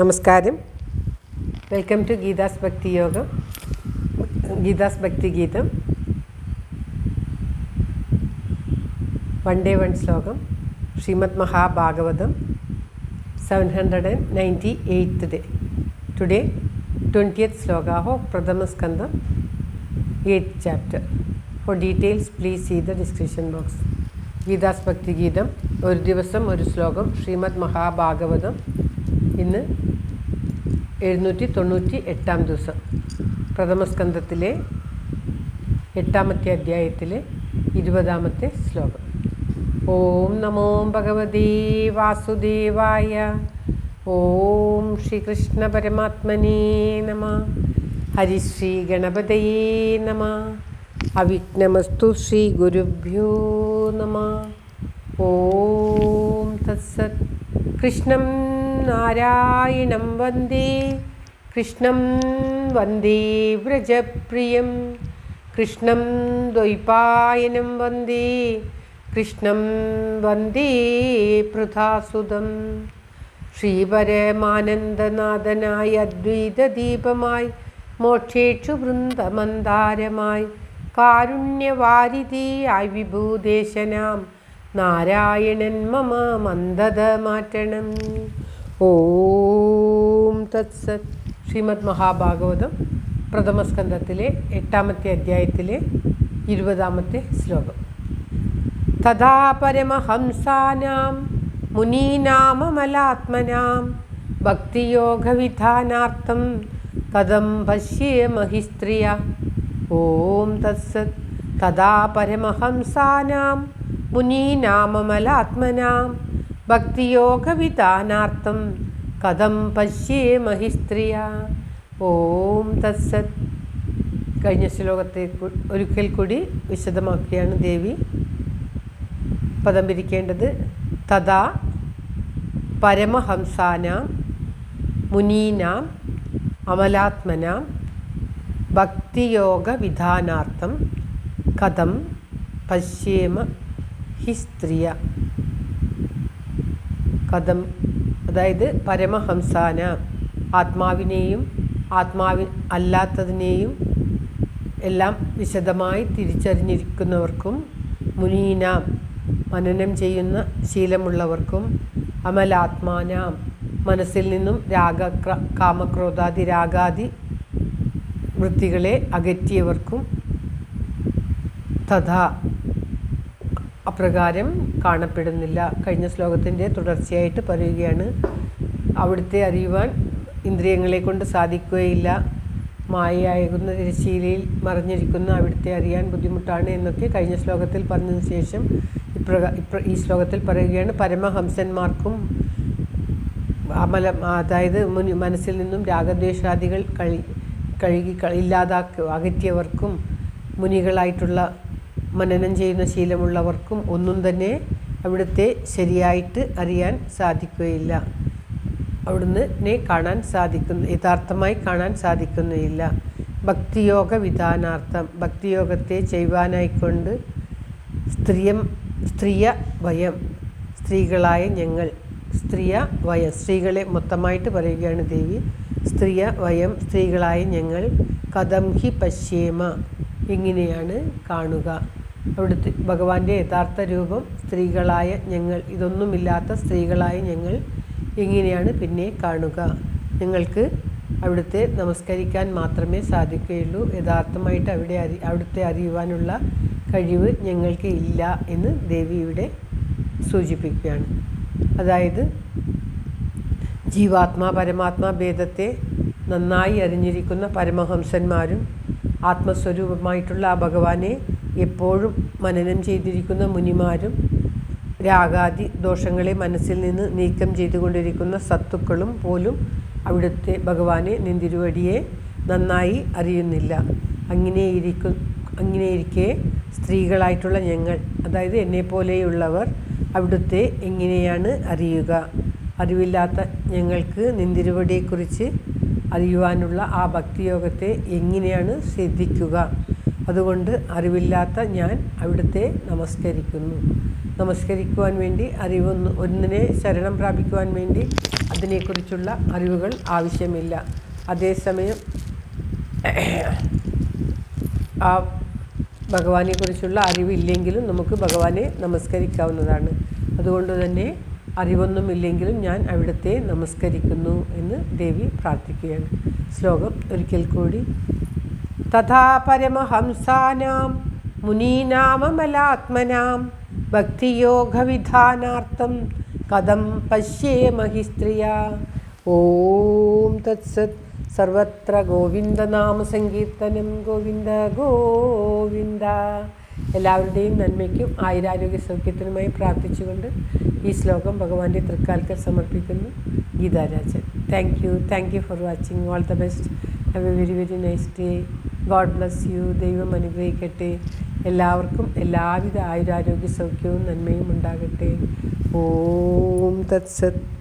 നമസ്കാരം. Welcome to Geetha's ഭക്തി യോഗം, ഗീതാസ് ഭക്തി ഗീതം. വൺ ഡേ വൺ ശ്ലോകം. Shrimad Mahabhagavatam 798th day. Today 20th sloka of Pradhama Skandam, 8th chapter. For details please see the description box. Geetha's ഭക്തി ഗീതം, ഒരു ദിവസം ഒരു ശ്ലോകം. ശ്രീമദ് മഹാഭാഗവതം. ഇന്ന് 798ാം ദിവസം. പ്രഥമസ്കന്ധത്തിലെ 8ാമത്തെ അധ്യായത്തിലെ 20ാമത്തെ ശ്ലോകം. ഓം നമോ ഭഗവതേ വാസുദേവായ. ഓം ശ്രീകൃഷ്ണ പരമാത്മനേ നമഃ. ഹരിശ്രീ ഗണപതയേ നമഃ. അവിഘ്നമസ്തു ശ്രീ ഗുരുഭ്യോ നമഃ. ഓം തത്സത്. കൃഷ്ണം നാരായണം വന്ദേ, കൃഷ്ണം വന്ദേ വ്രജപ്രിയം, കൃഷ്ണം ദ്വൈപായനം വന്ദേ, കൃഷ്ണം വന്ദേ പൃഥാസുതം. ശ്രീപരമാനന്ദനാഥനായി അദ്വൈതദീപമായി, മോക്ഷേക്ഷു വൃന്ദമന്ദാരമായി, കാരുണ്യവാരിധിയായി വിഭൂദേശനാം നാരായണൻ മമ മന്ദത മാറ്റണം. ഓം തത്സത്. ശ്രീമദ് മഹാഭാഗവതം പ്രഥമസ്കന്ധത്തിലെ 8ാമത്തെ അധ്യായത്തിലെ 20ാമത്തെ ശ്ലോകം. തഥാ പരമഹംസാനാം മുനീനാമമലാത്മനാം ഭക്തിയോഗവിധാനാർത്ഥം കഥം പശ്യേമഹി സ്ത്രിയ. ഓം തത്സത്. തഥാ പരമഹംസാനാം മുനീനാമമലാത്മനാം ഭക്തിയോഗവിധാനാർത്ഥം കഥം പശ്യേമഹി സ്ത്രിയ. ഓം തത്സത്. കഴിഞ്ഞ ശ്ലോകത്തെ ഒരിക്കൽ കൂടി വിശദമാക്കിയാണ് ദേവി പദം പിരിക്കേണ്ടത്. തഥാ പരമഹംസാനാം മുനീനാം അമലാത്മനാം ഭക്തിയോഗവിധാനാർത്ഥം കഥം പശ്യേമ ഹി സ്ത്രിയ. കഥം അതായത് പരമഹംസാന, ആത്മാവിനെയും അല്ലാത്തതിനെയും എല്ലാം വിശദമായി തിരിച്ചറിഞ്ഞിരിക്കുന്നവർക്കും, മുനീനാം മനനം ചെയ്യുന്ന ശീലമുള്ളവർക്കും, അമലാത്മാനാം മനസ്സിൽ നിന്നും കാമക്രോധാദി രാഗാദി വൃത്തികളെ അകറ്റിയവർക്കും തഥാ അപ്രകാരം കാണപ്പെടുന്നില്ല. കഴിഞ്ഞ ശ്ലോകത്തിൻ്റെ തുടർച്ചയായിട്ട് പറയുകയാണ്. അവിടുത്തെ അറിയുവാൻ ഇന്ദ്രിയങ്ങളെ കൊണ്ട് സാധിക്കുകയില്ല. മായയാകുന്ന തിരശ്ശീലയിൽ മറഞ്ഞിരിക്കുന്ന അവിടുത്തെ അറിയാൻ ബുദ്ധിമുട്ടാണ് എന്നൊക്കെ കഴിഞ്ഞ ശ്ലോകത്തിൽ പറഞ്ഞതിന് ശേഷം ഈ ശ്ലോകത്തിൽ പറയുകയാണ്. പരമഹംസന്മാർക്കും അതായത് മനസ്സിൽ നിന്നും രാഗദ്വേഷാദികൾ കഴുകി അകറ്റിയവർക്കും, മുനികളായിട്ടുള്ള മനനം ചെയ്യുന്ന ശീലമുള്ളവർക്കും ഒന്നും തന്നെ അവിടുത്തെ ശരിയായിട്ട് അറിയാൻ സാധിക്കുകയില്ല. അവിടുന്ന് യഥാർത്ഥമായി കാണാൻ സാധിക്കുന്നില്ല. ഭക്തിയോഗ വിധാനാർത്ഥം, ഭക്തിയോഗത്തെ ചെയ്യുവാനായിക്കൊണ്ട് സ്ത്രീയ വയം, സ്ത്രീകളായ ഞങ്ങൾ, സ്ത്രീകളെ മൊത്തമായിട്ട് പറയുകയാണ് ദേവി. സ്ത്രീയ വയം, സ്ത്രീകളായ ഞങ്ങൾ, കഥം ഹി പശ്യേമ, ഇങ്ങനെയാണ് കാണുക. അവിടുത്തെ ഭഗവാന്റെ യഥാർത്ഥ രൂപം സ്ത്രീകളായ ഞങ്ങൾ, ഇതൊന്നുമില്ലാത്ത സ്ത്രീകളായ ഞങ്ങൾ എങ്ങനെയാണ് പിന്നെ കാണുക? ഞങ്ങൾക്ക് അവിടുത്തെ നമസ്കരിക്കാൻ മാത്രമേ സാധിക്കുകയുള്ളൂ. യഥാർത്ഥമായിട്ട് അവിടുത്തെ അറിയുവാനുള്ള കഴിവ് ഞങ്ങൾക്ക് ഇല്ല എന്ന് ദേവി ഇവിടെ സൂചിപ്പിക്കുകയാണ്. അതായത് ജീവാത്മാ പരമാത്മാ ഭേദത്തെ നന്നായി അറിഞ്ഞിരിക്കുന്ന പരമഹംസന്മാരും, ആത്മസ്വരൂപമായിട്ടുള്ള ആ ഭഗവാനെ എപ്പോഴും മനനം ചെയ്തിരിക്കുന്ന മുനിമാരും, രാഗാദി ദോഷങ്ങളെ മനസ്സിൽ നിന്ന് നീക്കം ചെയ്തുകൊണ്ടിരിക്കുന്ന സത്തുക്കളും പോലും അവിടുത്തെ ഭഗവാനെ, നിന്തിരുവടിയെ നന്നായി അറിയുന്നില്ല. അങ്ങനെയിരിക്കെ സ്ത്രീകളായിട്ടുള്ള ഞങ്ങൾ, അതായത് എന്നെപ്പോലെയുള്ളവർ അവിടുത്തെ എങ്ങനെയാണ് അറിയുക? അറിവില്ലാത്ത ഞങ്ങൾക്ക് നിന്തിരുവടിയെക്കുറിച്ച് അറിയുവാനുള്ള ആ ഭക്തിയോഗത്തെ എങ്ങനെയാണ് സിദ്ധിക്കുക? അതുകൊണ്ട് അറിവില്ലാത്ത ഞാൻ അവിടുത്തെ നമസ്കരിക്കുന്നു. നമസ്കരിക്കുവാൻ വേണ്ടി ഒന്നിനെ ശരണം പ്രാപിക്കുവാൻ വേണ്ടി അതിനെക്കുറിച്ചുള്ള അറിവുകൾ ആവശ്യമില്ല. അതേസമയം ആ ഭഗവാനെക്കുറിച്ചുള്ള അറിവില്ലെങ്കിലും നമുക്ക് ഭഗവാനെ നമസ്കരിക്കാവുന്നതാണ്. അതുകൊണ്ട് തന്നെ അറിവൊന്നുമില്ലെങ്കിലും ഞാൻ അവിടുത്തെ നമസ്കരിക്കുന്നു എന്ന് ദേവി പ്രാർത്ഥിക്കുകയാണ്. ശ്ലോകം ഒരിക്കൽ കൂടി. തഥാ പരമഹംസാനാം മുനീനാമമലാത്മനാം ഭക്തിയോഗവിധാനാർത്ഥം കഥം പശ്യേമഹി സ്ത്രീയ. ഓം തത്സത്. സർവത്ര ഗോവിന്ദനാമസങ്കീർത്തനം. ഗോവിന്ദ ഗോവിന്ദ. എല്ലാവരുടെയും നന്മയ്ക്കും ആയുരാരോഗ്യ സൗഖ്യത്തിനുമായി പ്രാർത്ഥിച്ചുകൊണ്ട് ഈ ശ്ലോകം ഭഗവാന്റെ തൃക്കാൽക്കൽ സമർപ്പിക്കുന്നു. Geetha Rajan. Thank you for watching. All the best. Have A very very nice day. God bless you. ദൈവം അനുഗ്രഹിക്കട്ടെ. എല്ലാവർക്കും എല്ലാവിധ ആയുരാരോഗ്യ സൗഖ്യവും നന്മയും ഉണ്ടാകട്ടെ. ഓം തത്സത്.